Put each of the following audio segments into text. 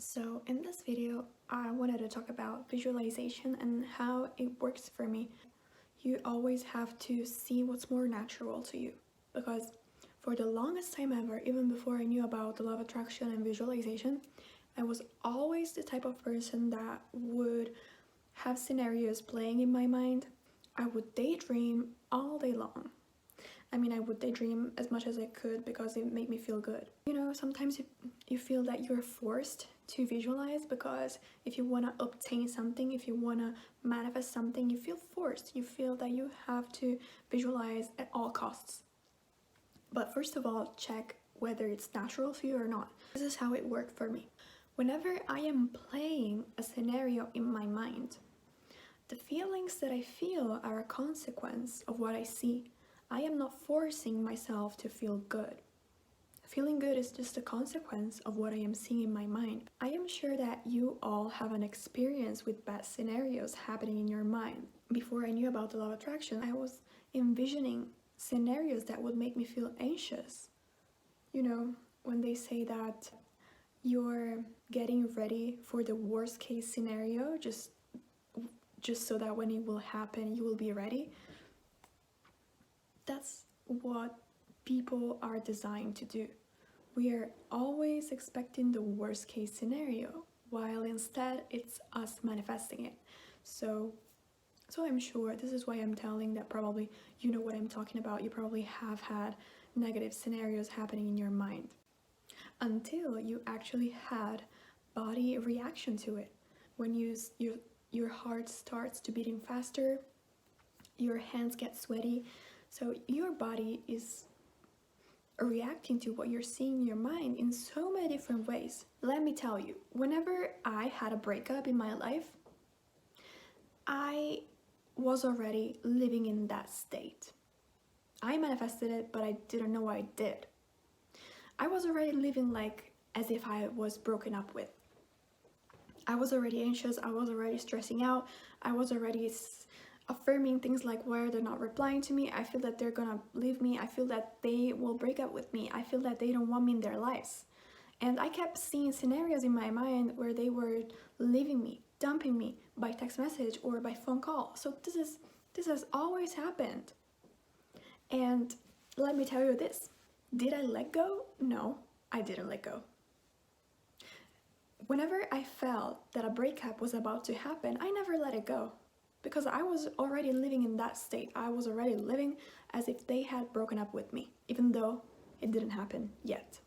So in this video, I wanted to talk about visualization and how it works for me. You always have to see what's more natural to you, because for the longest time ever, even before I knew about the law of attraction and visualization, I was always the type of person that would have scenarios playing in my mind. I would daydream all day long. I would daydream as much as I could because it made me feel good. Sometimes you feel that you're forced to visualize because if you want to obtain something, if you want to manifest something, you feel forced. You feel that you have to visualize at all costs. But first of all, check whether it's natural for you or not. This is how it worked for me. Whenever I am playing a scenario in my mind, the feelings that I feel are a consequence of what I see. I am not forcing myself to feel good. Feeling good is just a consequence of what I am seeing in my mind. I am sure that you all have an experience with bad scenarios happening in your mind. Before I knew about the law of attraction, I was envisioning scenarios that would make me feel anxious. When they say that you're getting ready for the worst case scenario just so that when it will happen, you will be ready. That's what people are designed to do. We are always expecting the worst case scenario, while instead it's us manifesting it. So I'm sure this is why I'm telling that probably you know what I'm talking about. You probably have had negative scenarios happening in your mind until you actually had body reaction to it. When your heart starts to beating faster, your hands get sweaty, so your body is reacting to what you're seeing in your mind in so many different ways. Let me tell you, whenever I had a breakup in my life, I was already living in that state. I manifested it, but I didn't know I did. I was already living like as if I was broken up with. I was already anxious, I was already stressing out, I was already affirming things like, why are they not replying to me? I feel that they're gonna leave me. I feel that they will break up with me. I feel that they don't want me in their lives. And I kept seeing scenarios in my mind where they were leaving me, dumping me by text message or by phone call. So this has always happened. And let me tell you this, did I let go? No, I didn't let go. Whenever I felt that a breakup was about to happen, I never let it go. Because I was already living in that state. I was already living as if they had broken up with me, even though it didn't happen yet.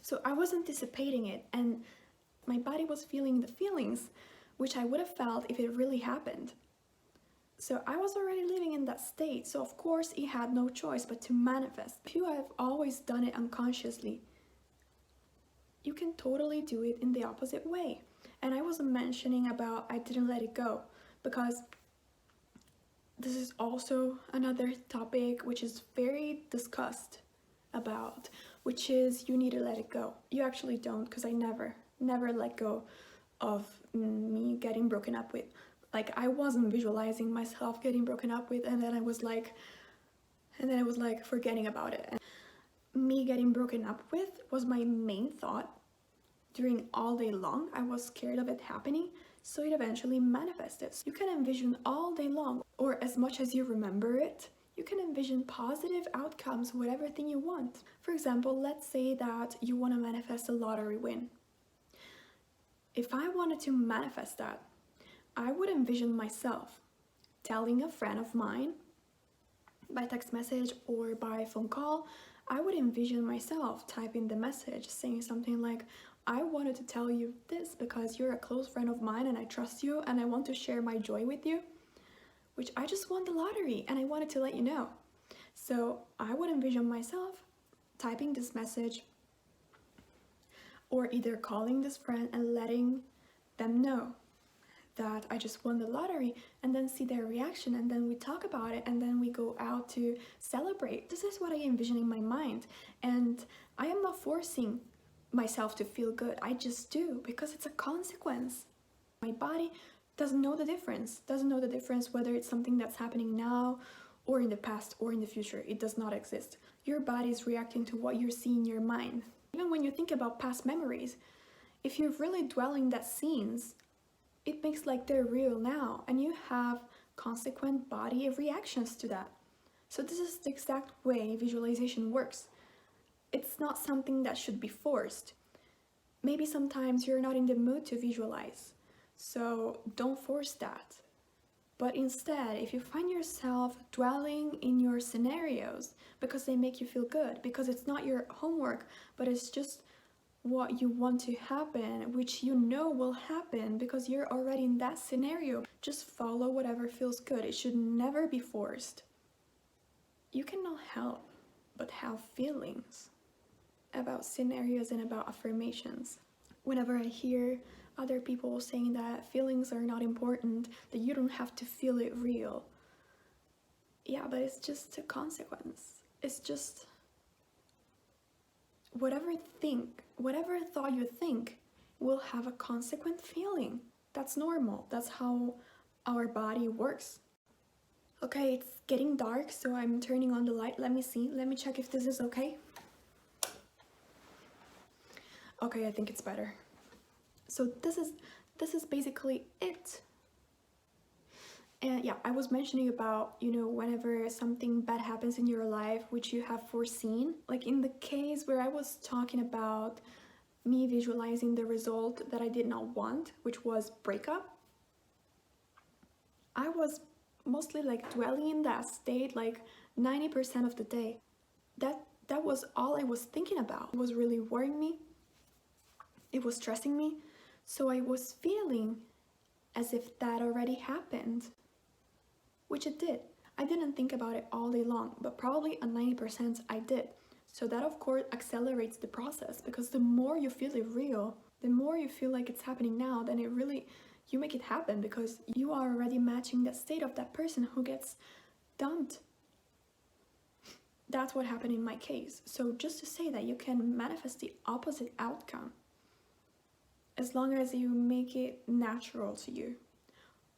So I was anticipating it, and my body was feeling the feelings, which I would have felt if it really happened. So I was already living in that state, so of course it had no choice but to manifest. If you have always done it unconsciously, you can totally do it in the opposite way. And I wasn't mentioning about I didn't let it go, because this is also another topic which is very discussed about, which is you need to let it go. You actually don't, because I never let go of me getting broken up with. Like, I wasn't visualizing myself getting broken up with, and then I was like forgetting about it. And me getting broken up with was my main thought during all day long. I was scared of it happening, so it eventually manifested. You can envision all day long, or as much as you remember it, you can envision positive outcomes, whatever thing you want. For example, let's say that you want to manifest a lottery win. If I wanted to manifest that, I would envision myself telling a friend of mine by text message or by phone call. I would envision myself typing the message saying something like, I wanted to tell you this because you're a close friend of mine and I trust you and I want to share my joy with you, which I just won the lottery and I wanted to let you know. So I would envision myself typing this message or either calling this friend and letting them know that I just won the lottery, and then see their reaction, and then we talk about it, and then we go out to celebrate. This is what I envision in my mind, and I am not forcing myself to feel good. I just do, because it's a consequence. My body doesn't know the difference, whether it's something that's happening now or in the past or in the future. It does not exist. Your body is reacting to what you're seeing in your mind. Even when you think about past memories, if you're really dwelling that scenes, it makes like they're real now, and you have consequent body reactions to that. So this is the exact way visualization works. It's not something that should be forced. Maybe sometimes you're not in the mood to visualize, so don't force that. But instead, if you find yourself dwelling in your scenarios because they make you feel good, because it's not your homework, but it's just what you want to happen, which you know will happen because you're already in that scenario, just follow whatever feels good. It should never be forced. You cannot help but have feelings about scenarios and about affirmations. Whenever I hear other people saying that feelings are not important, that you don't have to feel it real. Yeah, but it's just a consequence. It's just whatever thought you think will have a consequent feeling. That's normal. That's how our body works. Okay, it's getting dark, so I'm turning on the light. Let me see. Let me check if this is okay. Okay, I think it's better. So this is basically it. And yeah, I was mentioning about, whenever something bad happens in your life, which you have foreseen, like in the case where I was talking about me visualizing the result that I did not want, which was breakup, I was mostly like dwelling in that state like 90% of the day. That was all I was thinking about. It was really worrying me. It was stressing me. So I was feeling as if that already happened, which it did. I didn't think about it all day long, but probably at 90% I did. So that of course accelerates the process, because the more you feel it real, the more you feel like it's happening now, then you make it happen, because you are already matching the state of that person who gets dumped. That's what happened in my case. So just to say that you can manifest the opposite outcome as long as you make it natural to you,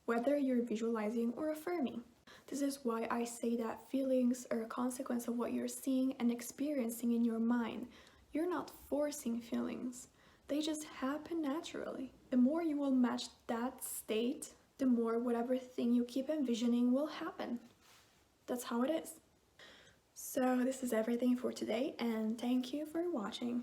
whether you're visualizing or affirming. This is why I say that feelings are a consequence of what you're seeing and experiencing in your mind. You're not forcing feelings. They just happen naturally. The more you will match that state, the more whatever thing you keep envisioning will happen. That's how it is. So this is everything for today, and thank you for watching.